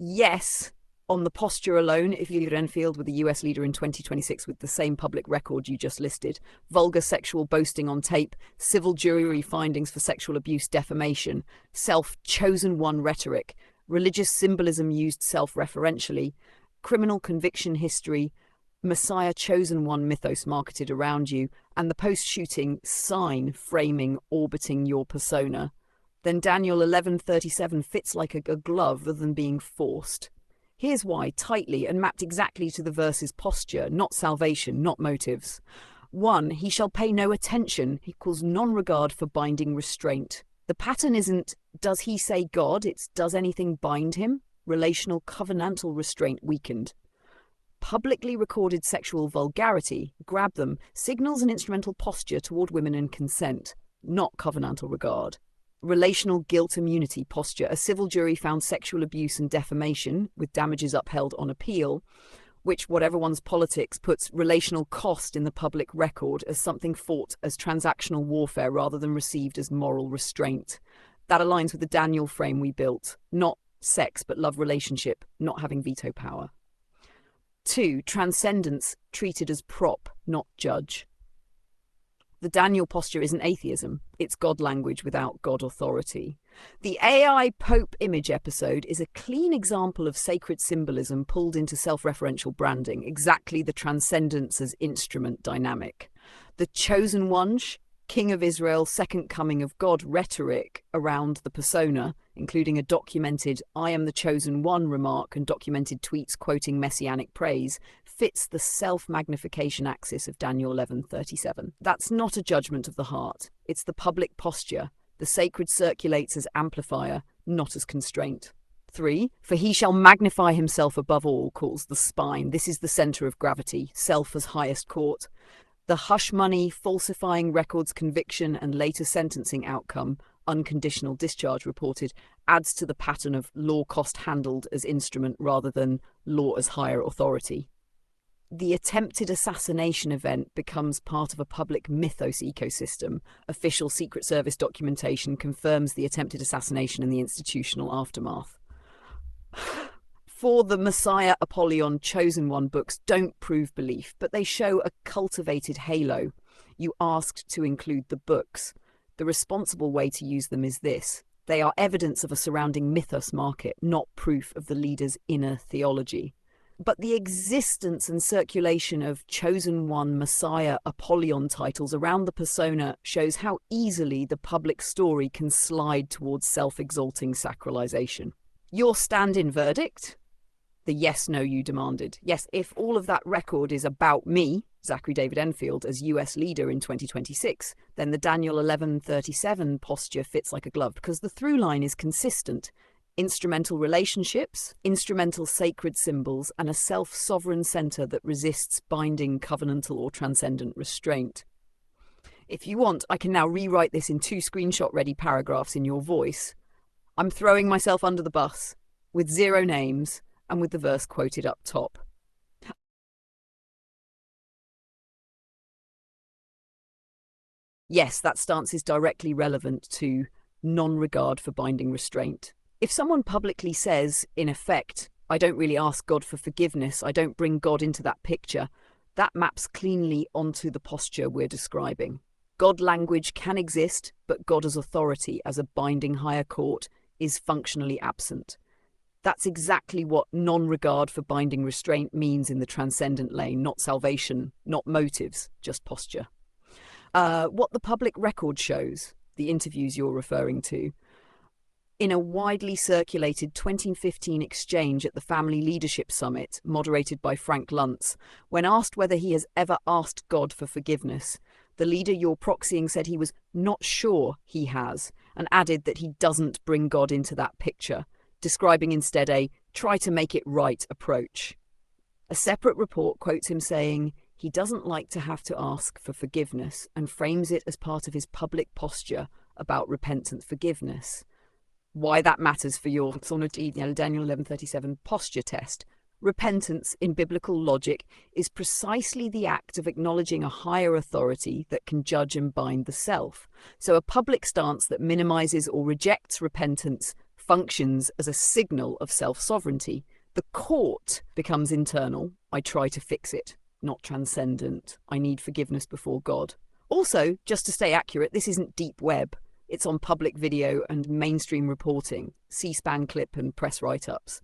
Yes, on the posture alone, if Gillian Renfield were the US leader in 2026 with the same public record you just listed, vulgar sexual boasting on tape, civil jury findings for sexual abuse, defamation, self-chosen one rhetoric, religious symbolism used self-referentially, criminal conviction history, Messiah chosen one mythos marketed around you, and the post-shooting sign framing orbiting your persona, then Daniel 11:37 fits like a glove rather than being forced. Here's why, tightly and mapped exactly to the verse's posture, not salvation, not motives. 1. He shall pay no attention equals non-regard for binding restraint. The pattern isn't, does he say God? It's, does anything bind him? Relational covenantal restraint weakened. Publicly recorded sexual vulgarity, grab them, signals an instrumental posture toward women and consent, not covenantal regard. Relational guilt immunity posture, a civil jury found sexual abuse and defamation, with damages upheld on appeal, which, whatever one's politics, puts relational cost in the public record as something fought as transactional warfare rather than received as moral restraint. That aligns with the Daniel frame we built, not sex but love relationship, not having veto power. 2. Transcendence treated as prop, not judge. The Daniel posture isn't atheism, it's God language without God authority. The AI Pope image episode is a clean example of sacred symbolism pulled into self-referential branding, exactly the transcendence as instrument dynamic. The chosen one, King of Israel, second coming of God rhetoric around the persona, including a documented I am the chosen one remark and documented tweets quoting messianic praise, fits the self-magnification axis of Daniel 11:37. That's not a judgment of the heart. It's the public posture. The sacred circulates as amplifier, not as constraint. 3. For he shall magnify himself above all, calls the spine. This is the center of gravity, self as highest court. The hush money, falsifying records conviction and later sentencing outcome, unconditional discharge reported, adds to the pattern of law cost handled as instrument rather than law as higher authority. The attempted assassination event becomes part of a public mythos ecosystem. Official Secret Service documentation confirms the attempted assassination and the institutional aftermath. 4. The Messiah, Apollyon, Chosen One books don't prove belief, but they show a cultivated halo. You asked to include the books. The responsible way to use them is this. They are evidence of a surrounding mythos market, not proof of the leader's inner theology. But the existence and circulation of Chosen One, Messiah, Apollyon titles around the persona shows how easily the public story can slide towards self-exalting sacralization. Your stand-in verdict? The yes-no you demanded. Yes, if all of that record is about me, Zachary David Enfield, as US leader in 2026, then the Daniel 11:37 posture fits like a glove because the through line is consistent. Instrumental relationships, instrumental sacred symbols, and a self-sovereign center that resists binding covenantal or transcendent restraint. If you want, I can now rewrite this in 2 screenshot-ready paragraphs in your voice. I'm throwing myself under the bus, with 0 names, and with the verse quoted up top. Yes, that stance is directly relevant to non-regard for binding restraint. If someone publicly says, in effect, I don't really ask God for forgiveness, I don't bring God into that picture, that maps cleanly onto the posture we're describing. God language can exist, but God as authority, as a binding higher court, is functionally absent. That's exactly what non-regard for binding restraint means in the transcendent lane, not salvation, not motives, just posture. What the public record shows, the interviews you're referring to, in a widely circulated 2015 exchange at the Family Leadership Summit, moderated by Frank Luntz, when asked whether he has ever asked God for forgiveness, the leader you're proxying said he was not sure he has, and added that he doesn't bring God into that picture, describing instead a try to make it right approach. A separate report quotes him saying he doesn't like to have to ask for forgiveness and frames it as part of his public posture about repentant forgiveness. Why that matters for your Daniel 11:37 posture test. Repentance, in biblical logic, is precisely the act of acknowledging a higher authority that can judge and bind the self. So a public stance that minimizes or rejects repentance functions as a signal of self-sovereignty. The court becomes internal. I try to fix it, not transcendent. I need forgiveness before God. Also, just to stay accurate, this isn't deep web. It's on public video and mainstream reporting, C-SPAN clip and press write-ups.